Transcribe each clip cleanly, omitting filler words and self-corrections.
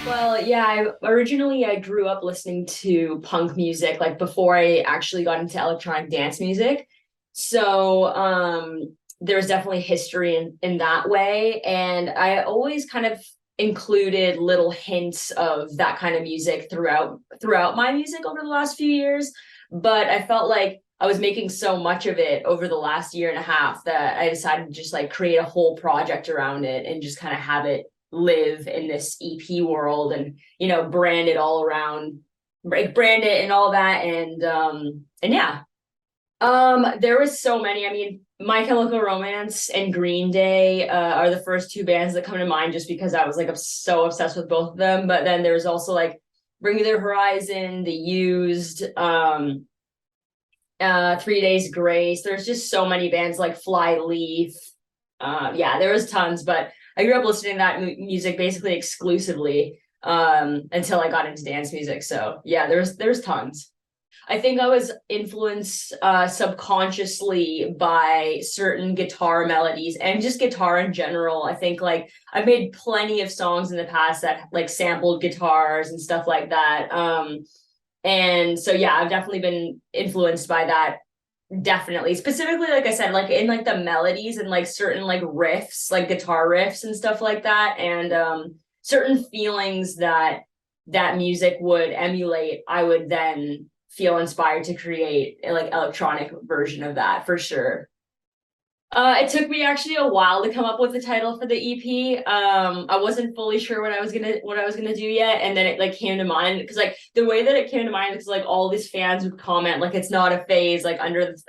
Well, yeah, I grew up listening to punk music, like before I actually got into electronic dance music. So, there's definitely history in that way. And I always kind of included little hints of that kind of music throughout my music over the last few years. But I felt like I was making so much of it over the last year and a half that I decided to just like create a whole project around it and just kind of have it live in this EP world and brand it all around, like brand it and all that. And yeah. There was so many. I mean, My Chemical Romance and Green Day are the first two bands that come to mind just because I was like so obsessed with both of them. But then there's also like Bring Me the Horizon, The Used, 3 Days Grace. There's just so many bands like Fly Leaf. Yeah, there was tons, but I grew up listening to that music basically exclusively until I got into dance music. So yeah, there's tons. I think I was influenced subconsciously by certain guitar melodies and just guitar in general. I think like I've made plenty of songs in the past that like sampled guitars and stuff like that. And so yeah, I've definitely been influenced by that. Definitely. Specifically, like I said, like in like the melodies and like certain like riffs, like guitar riffs and stuff like that. And certain feelings that that music would emulate, I would then feel inspired to create a like electronic version of that for sure. It took me actually a while to come up with the title for the EP. I wasn't fully sure what I was gonna do yet, and then it like came to mind because like the way that it came to mind is like all these fans would comment like it's not a phase like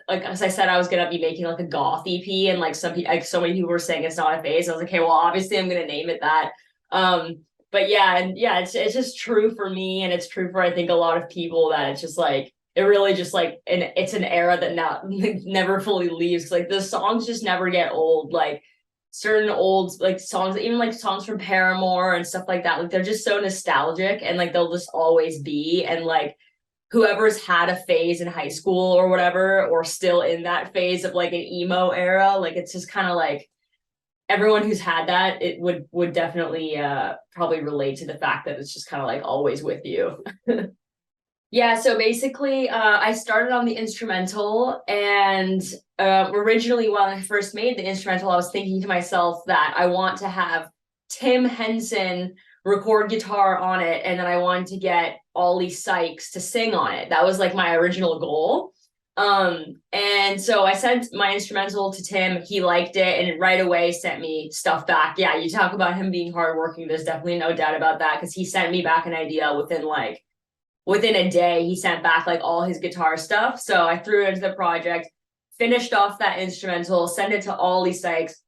like as I said I was gonna be making like a goth EP and like some people like so many people were saying it's not a phase. I was like, okay, well obviously I'm gonna name it that. But yeah, and yeah, it's just true for me, and it's true for I think a lot of people that it's just like it really just like and it's an era that now never fully leaves. Like the songs just never get old. Like certain old like songs, even like songs from Paramore and stuff like that, like they're just so nostalgic and like they'll just always be. And like whoever's had a phase in high school or whatever, or still in that phase of like an emo era, like it's just kind of like everyone who's had that, it would definitely probably relate to the fact that it's just kind of like always with you. Yeah, so basically, I started on the instrumental, and originally, when I first made the instrumental, I was thinking to myself that I want to have Tim Henson record guitar on it, and then I wanted to get Ollie Sykes to sing on it. That was like my original goal. And so I sent my instrumental to Tim. He liked it, and right away sent me stuff back. Yeah, you talk about him being hardworking. There's definitely no doubt about that because he sent me back an idea within a day. He sent back like all his guitar stuff. So I threw it into the project, finished off that instrumental, sent it to Ollie Sykes.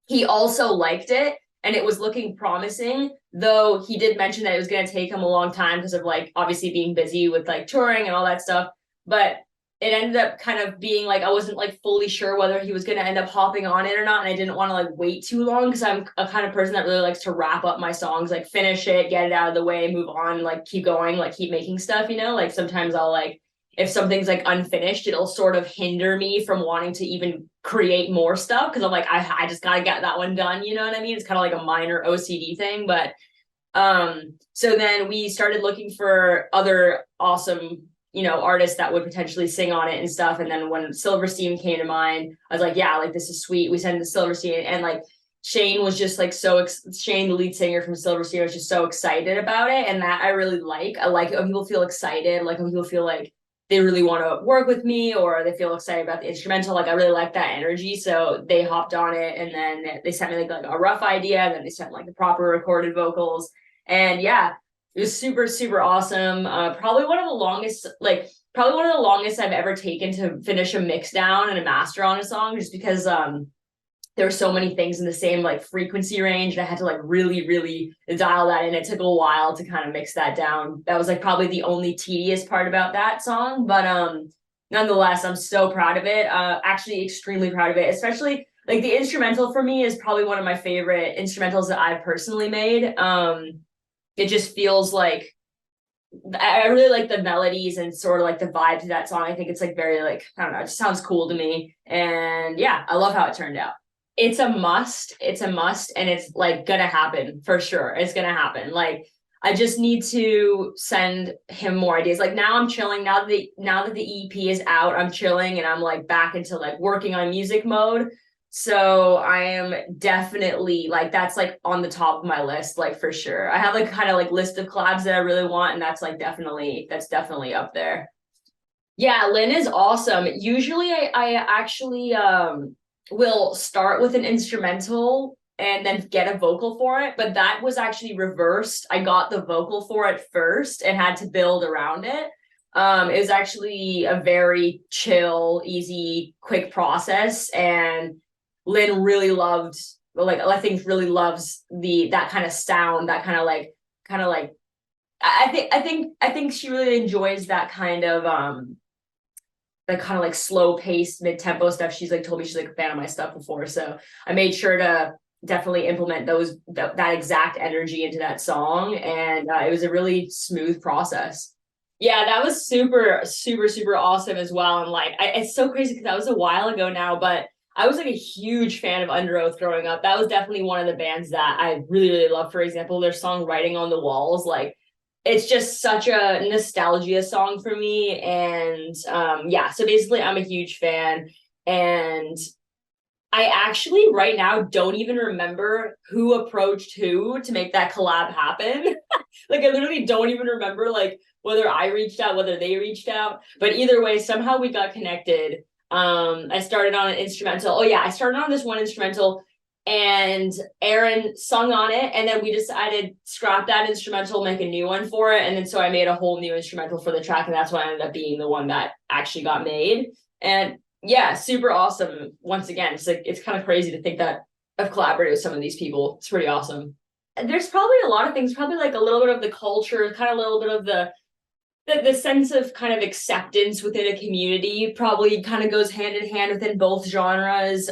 He also liked it and it was looking promising, though he did mention that it was going to take him a long time because of like obviously being busy with like touring and all that stuff. But it ended up kind of being like I wasn't like fully sure whether he was going to end up hopping on it or not, and I didn't want to like wait too long because I'm a kind of person that really likes to wrap up my songs, like finish it, get it out of the way, move on, like keep going, like keep making stuff, like sometimes I'll like if something's like unfinished, it'll sort of hinder me from wanting to even create more stuff because I'm like I just gotta get that one done, you know what I mean? It's kind of like a minor OCD thing. But so then we started looking for other awesome artists that would potentially sing on it and stuff. And then when Silverstein came to mind, I was like, yeah, like this is sweet. We sent it to Silverstein, and like Shane was just like Shane, the lead singer from Silverstein, was just so excited about it. And that I really like. I like it when people feel excited, like when people feel like they really want to work with me or they feel excited about the instrumental. Like I really like that energy. So they hopped on it, and then they sent me like a rough idea, and then they sent like the proper recorded vocals. And yeah, it was super, super awesome. Probably one of the longest I've ever taken to finish a mix down and a master on a song, just because there were so many things in the same like frequency range, and I had to like really, really dial that in. It took a while to kind of mix that down. That was like probably the only tedious part about that song, but nonetheless, I'm so proud of it. Actually, extremely proud of it, especially like the instrumental for me is probably one of my favorite instrumentals that I've personally made. It just feels like I really like the melodies and sort of like the vibe to that song. I think it's like very like, I don't know, it just sounds cool to me. And yeah, I love how it turned out. It's a must. It's a must, and it's like gonna happen for sure. It's gonna happen. Like I just need to send him more ideas. Like now I'm chilling. Now that the EP is out, I'm chilling and I'm like back into like working on music mode. So I am definitely like that's like on the top of my list, like for sure. I have like kind of like list of collabs that I really want, and that's definitely up there. Yeah, Lynn is awesome. Usually I actually will start with an instrumental and then get a vocal for it, but that was actually reversed. I got the vocal for it first and had to build around it. It was actually a very chill, easy, quick process, and Lynn really loved, like I think really loves that kind of sound, that kind of like I think she really enjoys that kind of the kind of like slow paced mid-tempo stuff. She's like told me she's like a fan of my stuff before, so I made sure to definitely implement that exact energy into that song, and it was a really smooth process. Yeah, that was super awesome as well. And like it's so crazy because that was a while ago now, but I was like a huge fan of Underoath growing up. That was definitely one of the bands that I really love. For example, their song Writing on the Walls, like it's just such a nostalgia song for me. And yeah, so basically I'm a huge fan, and I actually right now don't even remember who approached who to make that collab happen. Like I literally don't even remember like whether I reached out, whether they reached out, but either way, somehow we got connected. I started on an instrumental. Oh yeah, I started on this one instrumental and Aaron sung on it, and then we decided scrap that instrumental, make a new one for it. And then so I made a whole new instrumental for the track, and that's what ended up being the one that actually got made. And yeah, super awesome. Once again, it's like it's kind of crazy to think that I've collaborated with some of these people. It's pretty awesome. And there's probably a lot of things, probably like a little bit of the culture, kind of a little bit of the sense of kind of acceptance within a community probably kind of goes hand in hand within both genres.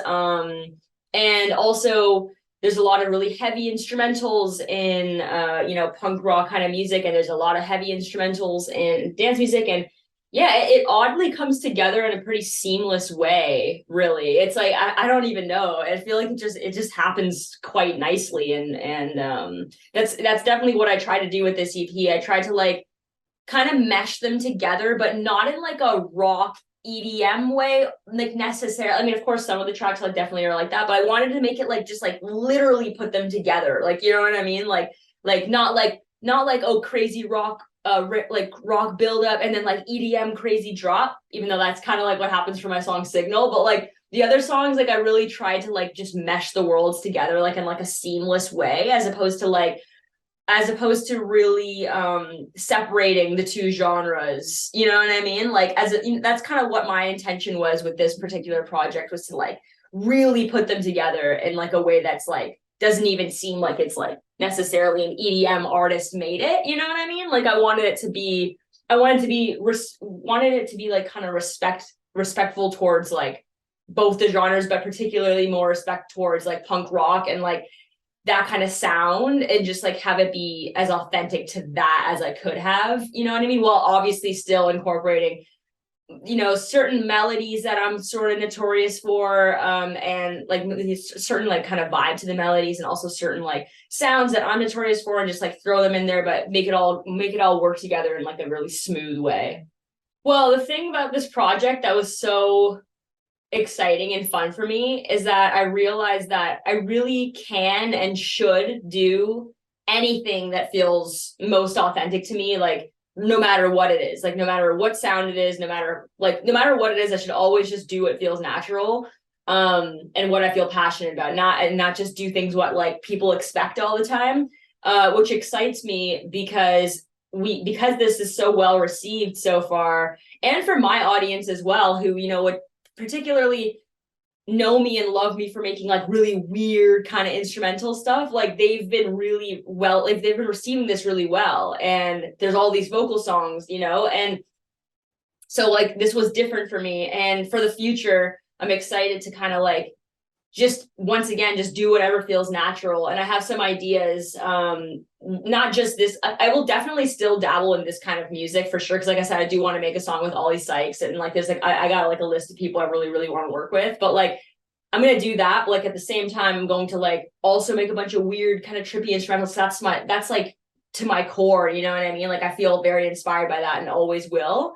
And also there's a lot of really heavy instrumentals in punk rock kind of music, and there's a lot of heavy instrumentals in dance music, and yeah, it oddly comes together in a pretty seamless way, really. It's like I don't even know. I feel like it just happens quite nicely, and that's definitely what I try to do with this EP. I try to like kind of mesh them together, but not in like a rock EDM way, like necessarily. I mean, of course, some of the tracks like definitely are like that, but I wanted to make it like just like literally put them together, like you know what I mean, like not like oh crazy rock like rock build up and then like EDM crazy drop, even though that's kind of like what happens for my song Signal. But like the other songs, like I really tried to like just mesh the worlds together like in like a seamless way, as opposed to really separating the two genres, you know what I mean? Like that's kind of what my intention was with this particular project, was to like really put them together in like a way that's like doesn't even seem like it's like necessarily an EDM artist made it, you know what I mean? Like I wanted it to be like kind of respectful towards like both the genres, but particularly more respect towards like punk rock and like that kind of sound, and just like have it be as authentic to that as I could have, you know what I mean? While obviously still incorporating, you know, certain melodies that I'm sort of notorious for, and like certain like kind of vibe to the melodies, and also certain like sounds that I'm notorious for, and just like throw them in there, but make it all work together in like a really smooth way. Well, the thing about this project that was so exciting and fun for me is that I realized that I really can and should do anything that feels most authentic to me, like no matter what it is, like no matter what sound it is, no matter what it is, I should always just do what feels natural, and what I feel passionate about, not just do things what like people expect all the time, which excites me because this is so well received so far, and for my audience as well, who, you know, would particularly know me and love me for making like really weird kind of instrumental stuff. Like they've been receiving this really well, and there's all these vocal songs, you know, and so like this was different for me. And for the future, I'm excited to kind of like just once again just do whatever feels natural. And I have some ideas, not just this. I will definitely still dabble in this kind of music for sure, because like I said, I do want to make a song with Ollie Sykes, and like there's like I got like a list of people I really want to work with, but like I'm gonna do that, but like at the same time I'm going to like also make a bunch of weird kind of trippy instrumentals. That's like to my core, you know what I mean? Like I feel very inspired by that and always will.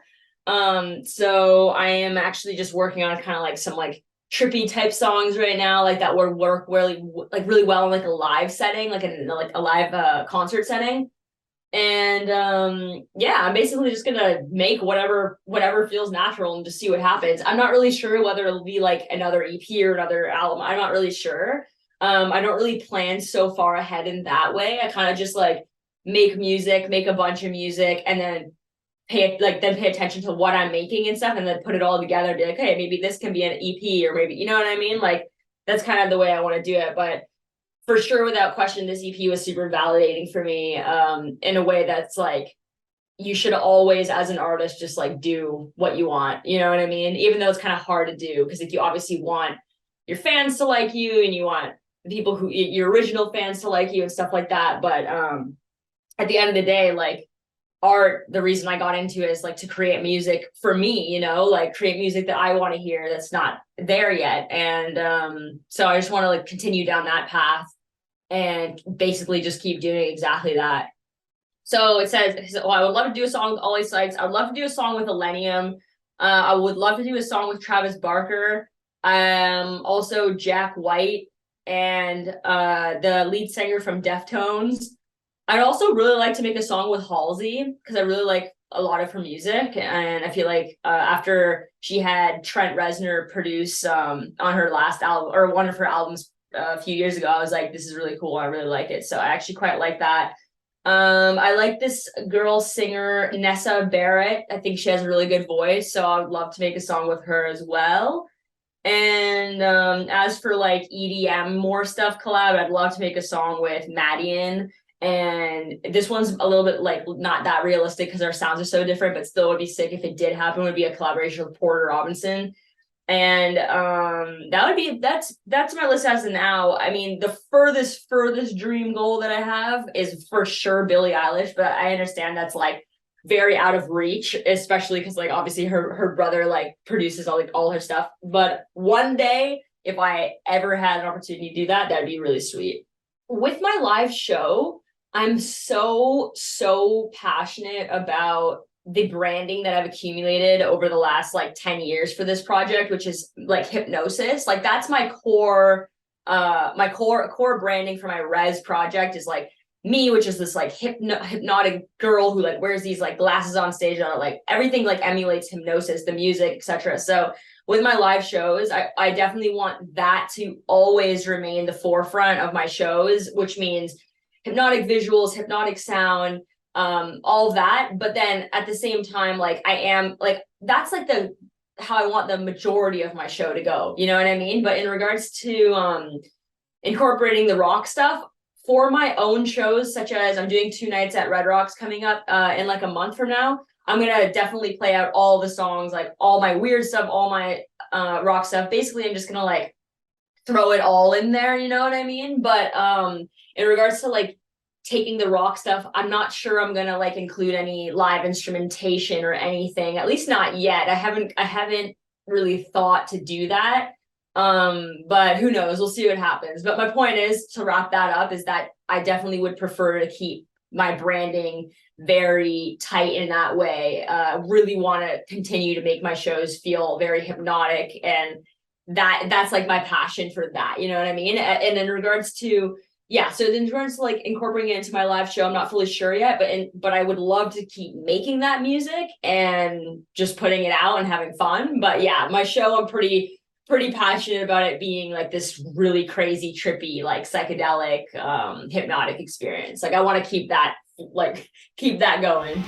So I am actually just working on kind of like some like trippy type songs right now, like that would work really like really well in like a live setting, like in like a live concert setting. And yeah, I'm basically just gonna make whatever feels natural and just see what happens. I'm not really sure whether it'll be like another EP or another album. I'm not really sure. I don't really plan so far ahead in that way. I kind of just like make music, make a bunch of music, and then pay attention to what I'm making and stuff, and then put it all together and be like, hey, maybe this can be an EP, or maybe, you know what I mean? Like that's kind of the way I want to do it. But for sure, without question, this EP was super validating for me, in a way that's like, you should always, as an artist, just like do what you want. You know what I mean? Even though it's kind of hard to do, because like you obviously want your fans to like you, and you want the people who your original fans to like you and stuff like that. But at the end of the day, like art, the reason I got into it is like to create music for me, you know, like create music that I want to hear that's not there yet. And so I just want to like continue down that path and basically just keep doing exactly that. So it says, oh, I would love to do a song with Ollie Sykes. I would love to do a song with Illenium. I would love to do a song with Travis Barker. Also Jack White and the lead singer from Deftones. I'd also really like to make a song with Halsey, because I really like a lot of her music. And I feel like after she had Trent Reznor produce on her last album, or one of her albums a few years ago, I was like, this is really cool. I really like it. So I actually quite like that. I like this girl singer, Nessa Barrett. I think she has a really good voice. So I would love to make a song with her as well. And as for like EDM, more stuff collab, I'd love to make a song with Madian. And this one's a little bit like not that realistic because our sounds are so different, but still would be sick if it did happen. Would be a collaboration with Porter Robinson. And that's my list as of now. I mean, the furthest dream goal that I have is for sure Billie Eilish, but I understand that's like very out of reach, especially because like obviously her brother like produces all her stuff. But one day, if I ever had an opportunity to do that, that'd be really sweet. With my live show, I'm so passionate about the branding that I've accumulated over the last like 10 years for this project, which is like hypnosis. Like that's my core branding for my REZZ project is like me, which is this like hypnotic girl who like wears these like glasses on stage and like everything like emulates hypnosis, the music, etc. So with my live shows, I definitely want that to always remain the forefront of my shows, which means hypnotic visuals, hypnotic sound, all of that. But then at the same time, like I am like, that's like how I want the majority of my show to go, you know what I mean? But in regards to incorporating the rock stuff for my own shows, such as I'm doing 2 nights at Red Rocks coming up in like a month from now, I'm gonna definitely play out all the songs, like all my weird stuff, all my rock stuff. Basically, I'm just gonna like throw it all in there, you know what I mean? But in regards to like taking the rock stuff, I'm not sure I'm gonna like include any live instrumentation or anything, at least not yet. I haven't really thought to do that. But who knows, we'll see what happens. But my point is, to wrap that up, is that I definitely would prefer to keep my branding very tight in that way. Really want to continue to make my shows feel very hypnotic, and that's like my passion for that, you know what I mean? And in regards to so in regards to like incorporating it into my live show, I'm not fully sure yet, but I would love to keep making that music and just putting it out and having fun. But yeah, my show, I'm pretty passionate about it being like this really crazy, trippy, like psychedelic, hypnotic experience. Like I want to keep that going.